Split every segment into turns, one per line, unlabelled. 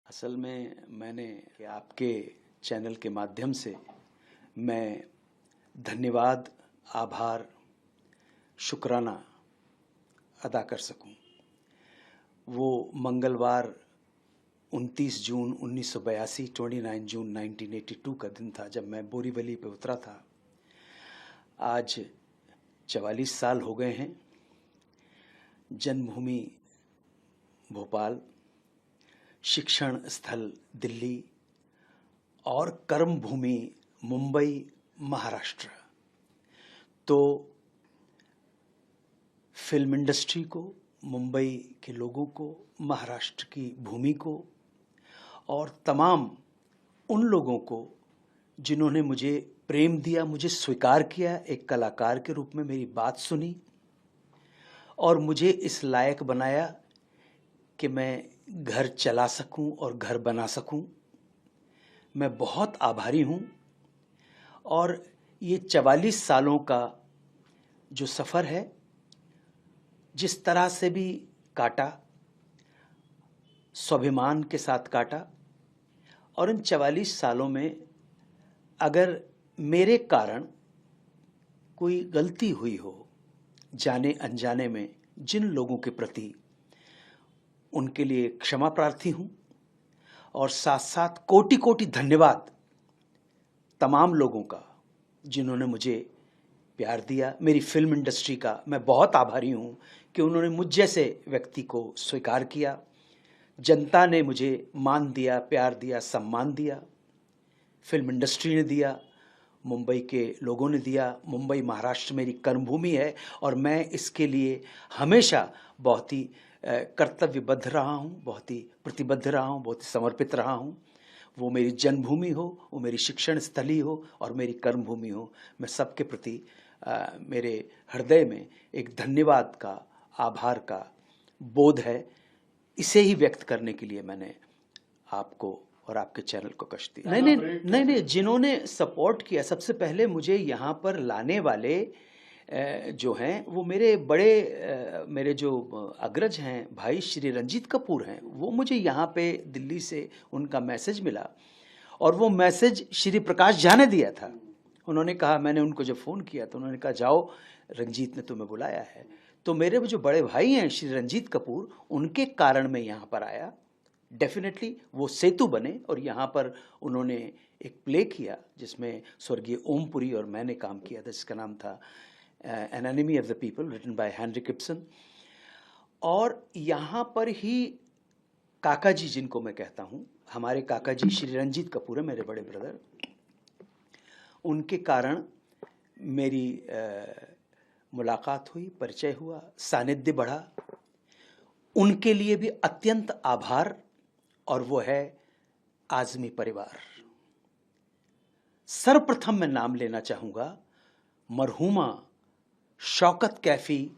असल में मैंने कि आपके चैनल के माध्यम से मैं धन्यवाद, आभार, शुक्राना अदा कर सकूं। वो मंगलवार 29 जून 1982 29 जून 1982 का दिन था जब मैं बोरीवली पे उतरा था। आज 44 साल हो गए हैं। जन्मभूमि भोपाल, शिक्षण स्थल दिल्ली और कर्मभूमि मुंबई, महाराष्ट्र। तो फिल्म इंडस्ट्री को, मुंबई के लोगों को, महाराष्ट्र की भूमि को और तमाम उन लोगों को जिन्होंने मुझे प्रेम दिया, मुझे स्वीकार किया, एक कलाकार के रूप में मेरी बात सुनी और मुझे इस लायक बनाया कि मैं घर चला सकूं और घर बना सकूं। मैं बहुत आभारी हूं। और ये 44 सालों का जो सफ़र है, जिस तरह से भी काटा, स्वाभिमान के साथ काटा। और इन 44 सालों में अगर मेरे कारण कोई गलती हुई हो जाने अनजाने में जिन लोगों के प्रति, उनके लिए क्षमा प्रार्थी हूं। और साथ साथ कोटि कोटि धन्यवाद तमाम लोगों का जिन्होंने मुझे प्यार दिया। मेरी फिल्म इंडस्ट्री का मैं बहुत आभारी हूं कि उन्होंने मुझ जैसे व्यक्ति को स्वीकार किया। जनता ने मुझे मान दिया, प्यार दिया, सम्मान दिया। फिल्म इंडस्ट्री ने दिया, मुंबई के लोगों ने दिया। मुंबई महाराष्ट्र मेरी कर्मभूमि है और मैं इसके लिए हमेशा बहुत ही कर्तव्यबद्ध रहा हूँ, बहुत ही प्रतिबद्ध रहा हूँ, बहुत ही समर्पित रहा हूँ। वो मेरी जन्मभूमि हो, वो मेरी शिक्षण स्थली हो और मेरी कर्मभूमि हो, मैं सबके प्रति मेरे हृदय में एक धन्यवाद का, आभार का बोध है। इसे ही व्यक्त करने के लिए मैंने आपको और आपके चैनल को कष्ट दिया। नहीं, जिन्होंने सपोर्ट किया, सबसे पहले मुझे यहाँ पर लाने वाले जो हैं वो मेरे जो अग्रज हैं, भाई श्री रंजीत कपूर हैं। वो मुझे यहाँ पे दिल्ली से उनका मैसेज मिला और वो मैसेज श्री प्रकाश झा ने दिया था। उन्होंने कहा, मैंने उनको जब फ़ोन किया तो उन्होंने कहा जाओ, रंजीत ने तुम्हें बुलाया है। तो मेरे जो बड़े भाई हैं श्री रंजीत कपूर, उनके कारण मैं यहाँ पर आया। डेफिनेटली वो सेतु बने और यहाँ पर उन्होंने एक प्ले किया जिसमें स्वर्गीय ओमपुरी और मैंने काम किया था, जिसका नाम था an enemy of the people, written by Henrik Ibsen. और यहाँ पर ही काका जी, जिनको मैं कहता हूँ, हमारे काका जी श्री रंजीत कपूर है, मेरे बड़े ब्रदर, उनके कारण मेरी मुलाकात हुई, परिचय हुआ, सानिध्य बढ़ा। उनके लिए भी अत्यंत आभार। और वो है आज़मी परिवार। सर्वप्रथम मैं नाम लेना चाहूँगा मरहूमा शौकत कैफ़ी,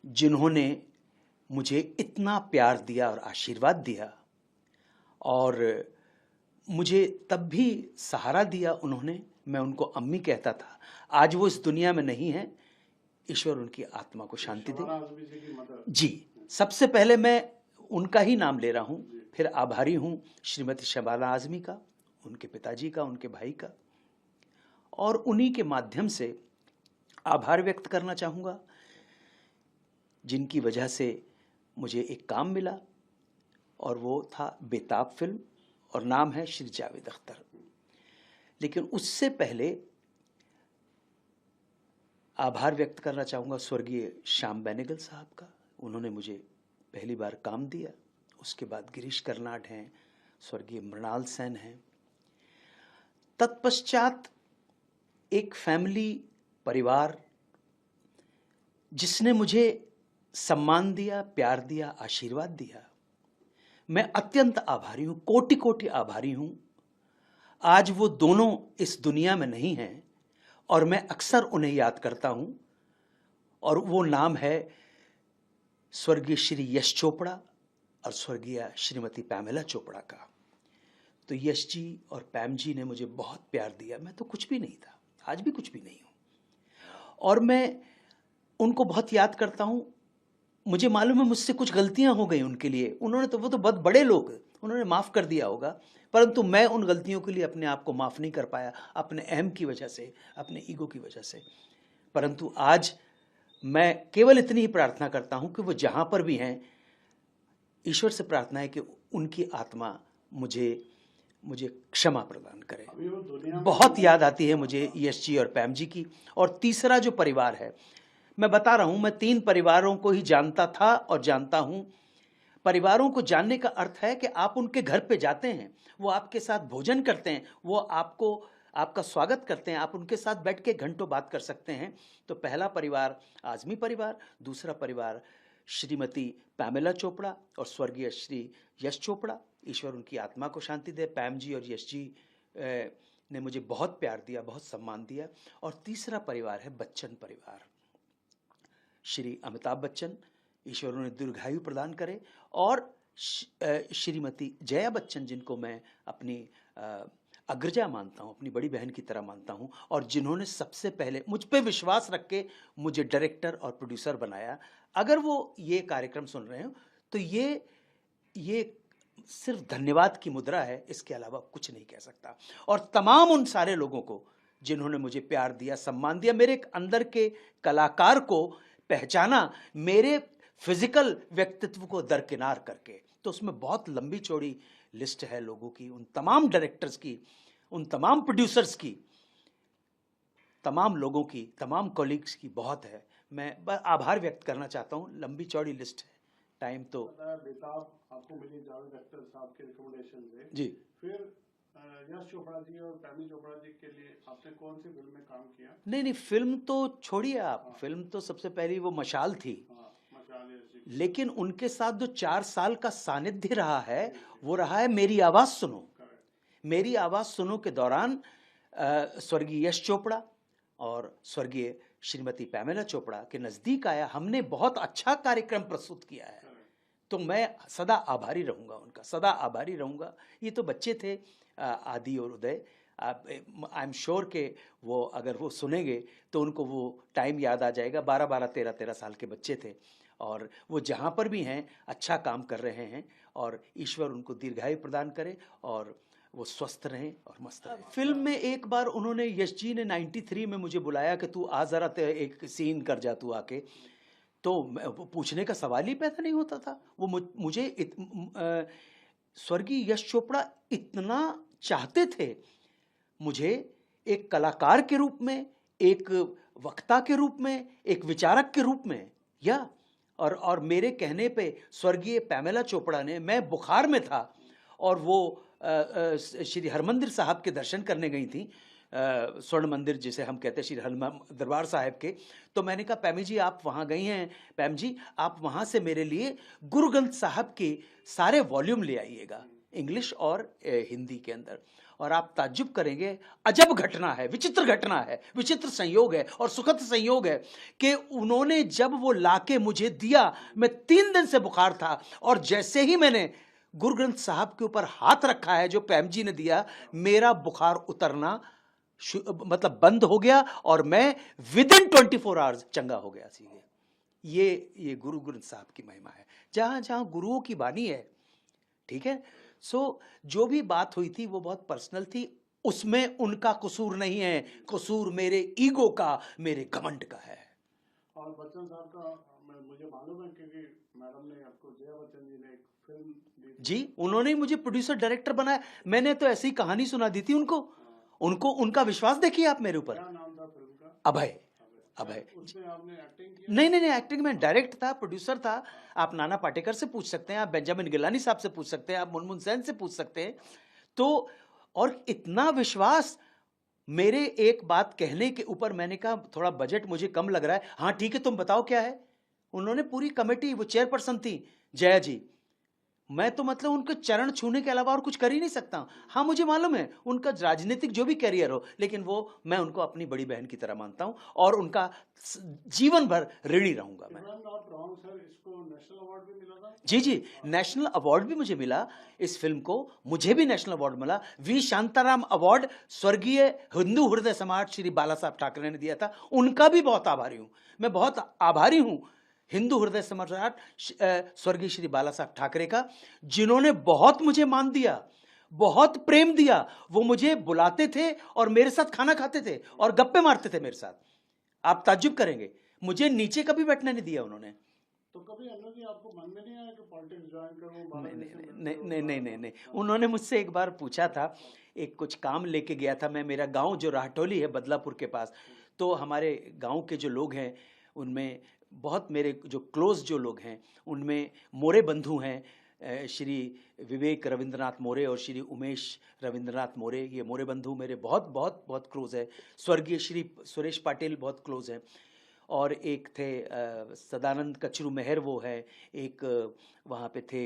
जिन्होंने मुझे इतना प्यार दिया और आशीर्वाद दिया और मुझे तब भी सहारा दिया उन्होंने। मैं उनको अम्मी कहता था। आज वो इस दुनिया में नहीं है, ईश्वर उनकी आत्मा को शांति दे। जी, सबसे पहले मैं उनका ही नाम ले रहा हूँ। फिर आभारी हूँ श्रीमती शबाना आज़मी का, उनके पिताजी का, उनके भाई का। और उन्हीं के माध्यम से आभार व्यक्त करना चाहूँगा जिनकी वजह से मुझे एक काम मिला और वो था बेताब फिल्म और नाम है श्री जावेद अख्तर। लेकिन उससे पहले आभार व्यक्त करना चाहूँगा स्वर्गीय श्याम बेनेगल साहब का। उन्होंने मुझे पहली बार काम दिया। उसके बाद गिरीश कर्नाड हैं, स्वर्गीय मृणाल सेन हैं। तत्पश्चात एक फैमिली, परिवार, जिसने मुझे सम्मान दिया, प्यार दिया, आशीर्वाद दिया। मैं अत्यंत आभारी हूँ, कोटि कोटि आभारी हूँ। आज वो दोनों इस दुनिया में नहीं हैं और मैं अक्सर उन्हें याद करता हूँ। और वो नाम है स्वर्गीय श्री यश चोपड़ा और स्वर्गीय श्रीमती पैमेला चोपड़ा का। तो यश जी और पैम जी ने मुझे बहुत प्यार दिया। मैं तो कुछ भी नहीं था, आज भी कुछ भी नहीं हूँ। और मैं उनको बहुत याद करता हूँ। मुझे मालूम है मुझसे कुछ गलतियाँ हो गई उनके लिए। उन्होंने तो, वो तो बहुत बड़े लोग, उन्होंने माफ़ कर दिया होगा, परंतु मैं उन गलतियों के लिए अपने आप को माफ़ नहीं कर पाया, अपने अहम की वजह से, अपने ईगो की वजह से। परंतु आज मैं केवल इतनी ही प्रार्थना करता हूं कि वो जहां पर भी हैं, ईश्वर से प्रार्थना है कि उनकी आत्मा मुझे क्षमा प्रदान करे। बहुत याद आती है मुझे यश जी और पैम जी की। और तीसरा जो परिवार है, मैं बता रहा हूं, मैं 3 परिवारों को ही जानता था और जानता हूं। परिवारों को जानने का अर्थ है कि आप उनके घर पे जाते हैं, वो आपके साथ भोजन करते हैं, वो आपका स्वागत करते हैं, आप उनके साथ बैठ के घंटों बात कर सकते हैं। तो पहला परिवार आज़मी परिवार, दूसरा परिवार श्रीमती पैमेला चोपड़ा और स्वर्गीय श्री यश चोपड़ा, ईश्वर उनकी आत्मा को शांति दे। पैम जी और यश जी ने मुझे बहुत प्यार दिया, बहुत सम्मान दिया। और तीसरा परिवार है बच्चन परिवार, श्री अमिताभ बच्चन, ईश्वर उन्हें दीर्घायु प्रदान करे, और श्रीमती जया बच्चन, जिनको मैं अपनी अग्रजा मानता हूँ, अपनी बड़ी बहन की तरह मानता हूँ, और जिन्होंने सबसे पहले मुझ पे विश्वास रख के मुझे डायरेक्टर और प्रोड्यूसर बनाया। अगर वो ये कार्यक्रम सुन रहे हो तो ये सिर्फ धन्यवाद की मुद्रा है, इसके अलावा कुछ नहीं कह सकता। और तमाम उन सारे लोगों को जिन्होंने मुझे प्यार दिया, सम्मान दिया, मेरे अंदर के कलाकार को पहचाना, मेरे फिजिकल व्यक्तित्व को दरकिनार करके, तो उसमें बहुत लंबी चौड़ी लिस्ट है लोगों की, उन तमाम डायरेक्टर्स की, उन तमाम प्रोड्यूसर्स की, तमाम लोगों की, तमाम कॉलीग्स की बहुत है। मैं आभार व्यक्त करना चाहता हूँ, लंबी चौड़ी लिस्ट है, टाइम तो
बेताब आपको मिली जावेद अख्तर साहब के रिकमेंडेशन से
जी।
फिर यश चोपड़ा जी और पैमी चोपड़ा जी के लिए आपने कौन सी फिल्म में काम किया?
नहीं, फिल्म तो छोड़िए आप, फिल्म तो सबसे पहली वो मशाल थी, लेकिन उनके साथ जो 4 साल का सानिध्य रहा है वो रहा है मेरी आवाज सुनो। मेरी आवाज सुनो के दौरान स्वर्गीय यश चोपड़ा और स्वर्गीय श्रीमती पैमेला चोपड़ा के नजदीक आया, हमने बहुत अच्छा कार्यक्रम प्रस्तुत किया है। तो मैं सदा आभारी रहूंगा उनका, सदा आभारी रहूंगा। ये तो बच्चे थे आदि और उदय, आई एम श्योर के वो अगर वो सुनेंगे तो उनको वो टाइम याद आ जाएगा। 12-12, 13-13 साल के बच्चे थे, और वो जहाँ पर भी हैं अच्छा काम कर रहे हैं, और ईश्वर उनको दीर्घायु प्रदान करे और वो स्वस्थ रहें और मस्त रहें। फिल्म में एक बार उन्होंने, यश जी ने 93 में मुझे बुलाया कि तू आ ज़रा एक सीन कर जा तू आके, तो पूछने का सवाल ही पैदा नहीं होता था। वो मुझे स्वर्गीय यश चोपड़ा इतना चाहते थे मुझे, एक कलाकार के रूप में, एक वक्ता के रूप में, एक विचारक के रूप में, या और मेरे कहने पे स्वर्गीय पैमेला चोपड़ा ने, मैं बुखार में था और वो श्री हरमंदिर साहब के दर्शन करने गई थी, स्वर्ण मंदिर जिसे हम कहते हैं, श्री हरमंदिर दरबार साहिब के। तो मैंने कहा पैमी जी आप वहाँ गई हैं, पैम जी आप वहाँ से मेरे लिए गुरु ग्रंथ साहब के सारे वॉल्यूम ले आइएगा, इंग्लिश और हिंदी के अंदर, और आप ताज्जुब करेंगे, अजब घटना है, विचित्र घटना है, विचित्र संयोग है और सुखद संयोग है कि उन्होंने जब वो लाके मुझे दिया, मैं 3 दिन से बुखार था, और जैसे ही मैंने गुरु ग्रंथ साहब के ऊपर हाथ रखा है जो पैम जी ने दिया, मेरा बुखार उतरना मतलब बंद हो गया, और मैं विदिन 24 आवर्स चंगा हो गया। सीधे ये गुरु ग्रंथ साहब की महिमा है, जहां जहां गुरुओं की वाणी है, ठीक है। सो जो भी बात हुई थी वो बहुत पर्सनल थी, उसमें उनका कसूर नहीं है, कसूर मेरे ईगो का, मेरे घमंड का है।
और बच्चन साहब का मुझे मालूम है क्योंकि मैडम ने आपको, जया बच्चन जी ने एक फिल्म दी
जी, उन्होंने मुझे प्रोड्यूसर डायरेक्टर बनाया। मैंने तो ऐसी कहानी सुना दी थी उनको, उनका विश्वास देखिए आप मेरे ऊपर।
क्या नाम था फिल्म का?
अभय।
उसमें आपने एक्टिंग किया?
नहीं, एक्टिंग में डायरेक्ट था, प्रोड्यूसर था। आप नाना पाटेकर से पूछ सकते हैं, आप बेंजामिन गिलानी साहब से पूछ सकते हैं, आप मुनमुन सेन से पूछ सकते हैं। तो और इतना विश्वास मेरे एक बात कहने के ऊपर, मैंने कहा थोड़ा बजट मुझे कम लग रहा है, हाँ ठीक है तुम बताओ क्या है। उन्होंने पूरी कमेटी, वो चेयरपर्सन थी जया जी, मैं तो मतलब उनके चरण छूने के अलावा और कुछ कर ही नहीं सकता। हाँ मुझे मालूम है उनका राजनीतिक जो भी कैरियर हो, लेकिन वो, मैं उनको अपनी बड़ी बहन की तरह मानता हूं और उनका जीवन भर ऋणी रहूंगा मैं।
सर, इसको नेशनल अवार्ड भी मिला था?
जी, नेशनल अवार्ड भी मुझे मिला इस फिल्म को, मुझे भी नेशनल अवार्ड मिला। वी शांताराम अवार्ड स्वर्गीय हिंदू हृदय समाज श्री बाला साहब ठाकरे ने दिया था, उनका भी बहुत आभारी हूं मैं, बहुत आभारी हूं हिंदू हृदय सम्राट स्वर्गीय श्री बाला साहब ठाकरे का, जिन्होंने बहुत मुझे मान दिया, बहुत प्रेम दिया। वो मुझे बुलाते थे और मेरे साथ खाना खाते थे और गप्पे मारते थे मेरे साथ। आप ताज्जुब करेंगे, मुझे नीचे कभी बैठने नहीं दिया उन्होंने।
तो कभी अन्ना जी आपको मन में नहीं आया कि पॉलिटिक्स ज्वाइन करूं?
नहीं नहीं नहीं नहीं नहीं नहीं, उन्होंने मुझसे एक बार पूछा था, एक कुछ काम लेके गया था मैं, मेरा गांव जो राहटोली है बदलापुर के पास, तो हमारे गांव के जो लोग हैं उनमें बहुत मेरे जो क्लोज जो लोग हैं उनमें मोरे बंधु हैं, श्री विवेक रविंद्रनाथ मोरे और श्री उमेश रविंद्रनाथ मोरे, ये मोरे बंधु मेरे बहुत बहुत बहुत क्लोज है। स्वर्गीय श्री सुरेश पाटिल बहुत क्लोज हैं, और एक थे सदानंद कचरू मेहर, वो है एक, वहाँ पे थे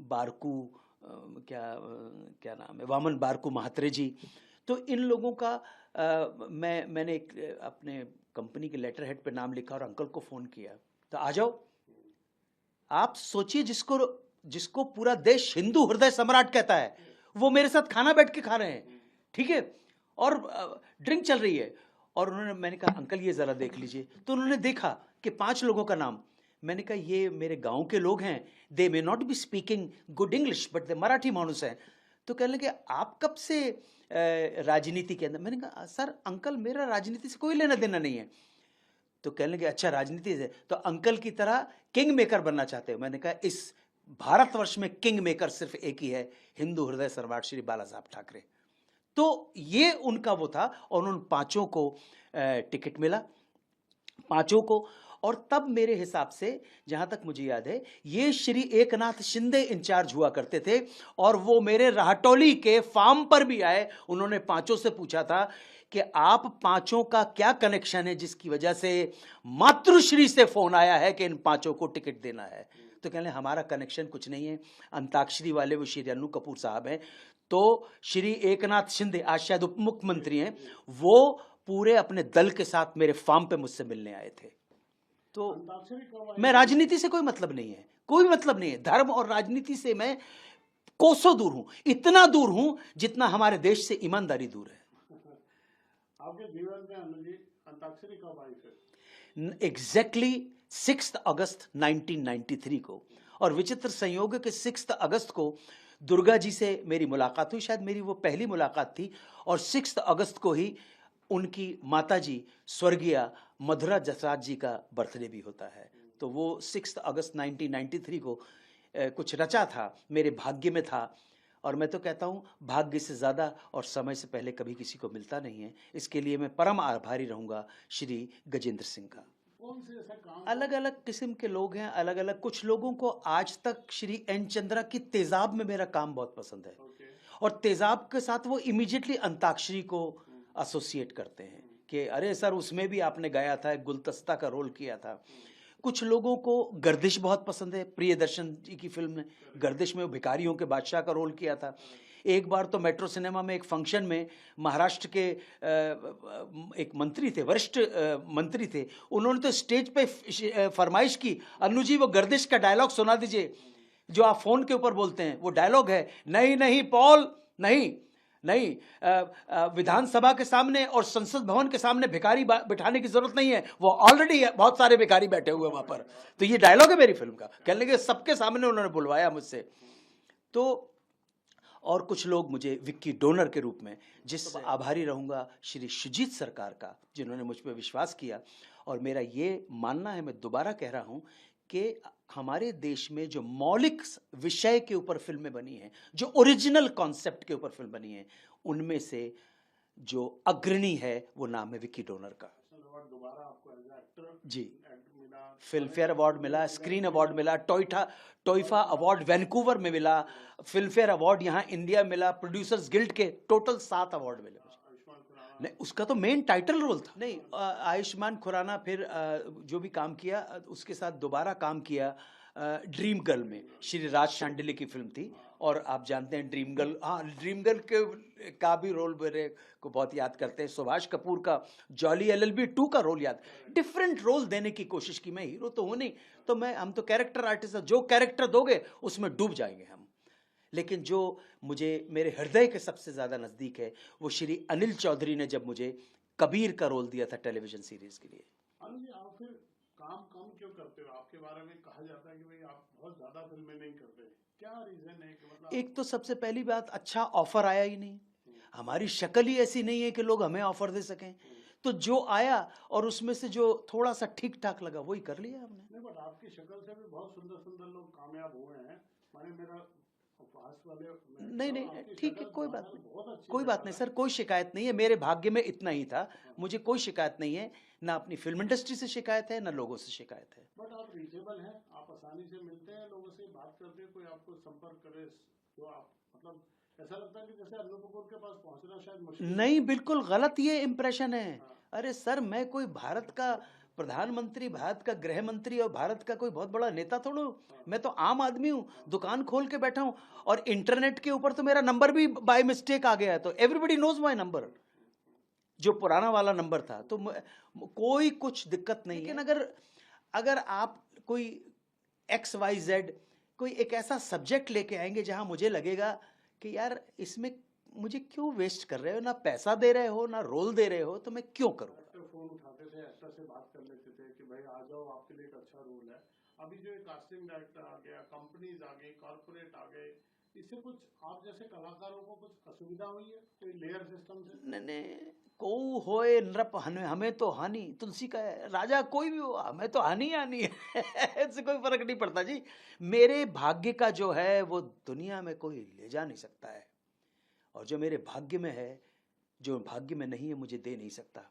बारकू, क्या नाम है, वामन बारकू महात्रे जी। तो इन लोगों का मैंने एक अपने कंपनी के लेटर हेड पे नाम लिखा और अंकल को फ़ोन किया, तो आ जाओ। आप सोचिए, जिसको पूरा देश हिंदू हृदय सम्राट कहता है, वो मेरे साथ खाना बैठ के खा रहे हैं, ठीक है, और ड्रिंक चल रही है। और मैंने कहा अंकल ये ज़रा देख लीजिए। तो उन्होंने देखा कि 5 लोगों का नाम। मैंने कहा ये मेरे गांव के लोग हैं, they may not be speaking good English but they Marathi मानुस हैं। तो कहने लगे आप कब से राजनीति के अंदर? मैंने कहा सर अंकल मेरा राजनीति से कोई लेना देना नहीं है। तो कहने लगे अच्छा राजनीति से, तो अंकल की तरह किंग मेकर बनना चाहते हो? मैंने कहा इस भारतवर्ष में किंग मेकर सिर्फ एक ही है, हिंदू हृदय सम्राट श्री बाला साहब ठाकरे। तो ये उनका वो था, और उन 5 को टिकट मिला, 5 को। और तब मेरे हिसाब से जहां तक मुझे याद है, ये श्री एकनाथ शिंदे इंचार्ज हुआ करते थे, और वो मेरे राहटोली के फार्म पर भी आए। उन्होंने 5 से पूछा था कि आप 5 का क्या कनेक्शन है जिसकी वजह से मातृश्री से फोन आया है कि इन 5 को टिकट देना है। तो कहने हमारा कनेक्शन कुछ नहीं है, अंताक्षरी वाले वो श्री अन्नू कपूर साहब हैं। तो श्री एकनाथ शिंदे आज शायद उप मुख्यमंत्री हैं, वो पूरे अपने दल के साथ मेरे फार्म पे मुझसे मिलने आए थे। तो मैं राजनीति से कोई मतलब नहीं है, कोई मतलब नहीं है, धर्म और राजनीति से मैं कोसों दूर हूं, इतना दूर हूं जितना हमारे देश से ईमानदारी दूर है।
आपके जीवन में अन्ना जी अंताक्षरी कब आई फिर?
एग्जैक्टली 6 अगस्त 1993 को। और विचित्र संयोग है कि 6 अगस्त को दुर्गा जी से मेरी मुलाकात हुई, शायद मेरी वो पहली मुलाकात थी। और 6 अगस्त को ही उनकी माताजी स्वर्गीय मधुरा जसराज जी का बर्थडे भी होता है। तो वो 6 अगस्त 1993 को कुछ रचा था, मेरे भाग्य में था। और मैं तो कहता हूँ भाग्य से ज़्यादा और समय से पहले कभी किसी को मिलता नहीं है। इसके लिए मैं परम आभारी रहूँगा श्री गजेंद्र सिंह का।
कौन से ऐसा काम?
अलग अलग किस्म के लोग हैं, अलग अलग। कुछ लोगों को आज तक श्री एन चंद्रा की तेजाब में मेरा काम बहुत पसंद है, और तेजाब के साथ वो इमीडिएटली अंताक्षरी को एसोसिएट करते हैं कि अरे सर उसमें भी आपने गाया था, एक गुलदस्ता का रोल किया था। कुछ लोगों को गर्दिश बहुत पसंद है, प्रियदर्शन जी की फिल्म में गर्दिश में वो भिखारियों के बादशाह का रोल किया था। एक बार तो मेट्रो सिनेमा में एक फंक्शन में महाराष्ट्र के एक मंत्री थे, वरिष्ठ मंत्री थे, उन्होंने तो स्टेज पे फरमाइश की, अन्नू जी वो गर्दिश का डायलॉग सुना दीजिए जो आप फोन के ऊपर बोलते हैं। वो डायलॉग है, नहीं नहीं पॉल नहीं नहीं, विधानसभा के सामने और संसद भवन के सामने भिखारी बिठाने की जरूरत नहीं है, वो ऑलरेडी बहुत सारे भिखारी बैठे हुए वहां पर। तो ये डायलॉग है मेरी फिल्म का। कहने लगे सबके सामने उन्होंने बुलवाया मुझसे। तो और कुछ लोग मुझे विक्की डोनर के रूप में, जिस आभारी रहूंगा श्री सुजीत सरकार का, जिन्होंने मुझ पर विश्वास किया। और मेरा ये मानना है, मैं दोबारा कह रहा हूं कि हमारे देश में जो मौलिक विषय के ऊपर फिल्में बनी हैं, जो ओरिजिनल कॉन्सेप्ट के ऊपर फिल्म बनी है, उनमें से जो अग्रणी है वो नाम है विक्की डोनर का।
दोबारा आपको एज एक्टर
जी फिल्म फेयर अवार्ड मिला, स्क्रीन अवार्ड मिला, टोइफा अवार्ड वैंकूवर में मिला, फिल्म फेयर अवार्ड यहाँ इंडिया मिला, प्रोड्यूसर्स गिल्ड के टोटल 7 अवार्ड मिले। नहीं उसका तो मेन टाइटल रोल था। नहीं आयुष्मान खुराना फिर जो भी काम किया उसके साथ दोबारा काम किया ड्रीम गर्ल में, श्री राज शांडिल्य की फिल्म थी। और आप जानते हैं ड्रीम गर्ल, हाँ ड्रीम गर्ल का भी रोल मेरे को बहुत याद करते हैं। सुभाष कपूर का जॉली LLB 2 का रोल याद, डिफरेंट रोल देने की कोशिश की। मैं हीरो तो हूँ नहीं, तो हम तो कैरेक्टर आर्टिस्ट, जो कैरेक्टर दोगे उसमें डूब जाएंगे हम। लेकिन जो मुझे मेरे हृदय के सबसे ज़्यादा नज़दीक है वो श्री अनिल चौधरी ने जब मुझे कबीर का रोल दिया था टेलीविजन सीरीज के लिए।
आप फिर काम कम क्यों करते हो? आपके बारे में कहा जाता है कि भाई आप बहुत ज्यादा फिल्में नहीं करते, क्या रीजन है कि मतलब
एक तो सबसे पहली बात, अच्छा ऑफर आया ही नहीं। हमारी शक्ल ही ऐसी नहीं है कि लोग हमें ऑफर दे सकें। तो जो आया और उसमें से जो थोड़ा सा ठीक ठाक लगा वही कर लिया हमने।
नहीं, बट आपकी शक्ल से भी बहुत सुंदर सुंदर लोग कामयाब हुए हैं। माने मेरा पास वाले, मैं कह
नहीं
रहा हूँ
नहीं
आपकी
ठीक है,
शक्ल
कोई बात
माशाल्लाह
नहीं।
बहुत अच्छी
कोई बात
शक्ल
नहीं
है।
सर, कोई शिकायत नहीं है, मेरे भाग्य में इतना ही था। मुझे कोई शिकायत नहीं है, ना अपनी फिल्म इंडस्ट्री से शिकायत है, ना लोगों से शिकायत है।
बट आप रीचेबल हैं, आप आसानी से मिलते हैं लोगों से, बात करते हैं, कोई आपको संपर्क करे तो आप मतलब ऐसा लगता है कि जैसे अन्नू कपूर के पास पहुंचना शायद मुश्किल है।
नहीं, बिल्कुल गलत ये इंप्रेशन है।
हाँ।
अरे सर, मैं कोई भारत का प्रधानमंत्री, भारत का गृह मंत्री और भारत का कोई बहुत बड़ा नेता थोड़ा हूं। मैं तो आम आदमी हूं, दुकान खोल के बैठा हूं, और इंटरनेट के ऊपर तो मेरा नंबर भी बाय मिस्टेक आ गया है, तो एवरीबडी नोज माय नंबर, जो पुराना वाला नंबर था। तो कोई कुछ दिक्कत नहीं है। लेकिन अगर आप कोई XYZ कोई एक ऐसा सब्जेक्ट लेके आएंगे जहां मुझे लगेगा कि यार इसमें मुझे क्यों वेस्ट कर रहे हो, ना पैसा दे रहे हो ना रोल दे रहे हो, तो मैं क्यों करूं।
एक्टर फोन उठाते थे, एक्टर से बात कर लेते थे कि भाई आ जाओ, आपके लिए एक अच्छा रोल है। अभी जो कास्टिंग डायरेक्टर आ गया, कंपनीज आ गई, कॉर्पोरेट आ गए, इससे कुछ आप जैसे कलाकारों को कुछ असुविधा हुई है कोई लेयर सिस्टम से?
ने को होए नृप हमें तो हानि तुलसी का है, राजा कोई भी हो, हमें तो हानि हानि है। इससे कोई फर्क नहीं पड़ता जी। मेरे भाग्य का जो है वो दुनिया में कोई ले जा नहीं सकता है, और जो मेरे भाग्य में है, जो भाग्य में नहीं है, मुझे दे नहीं सकता।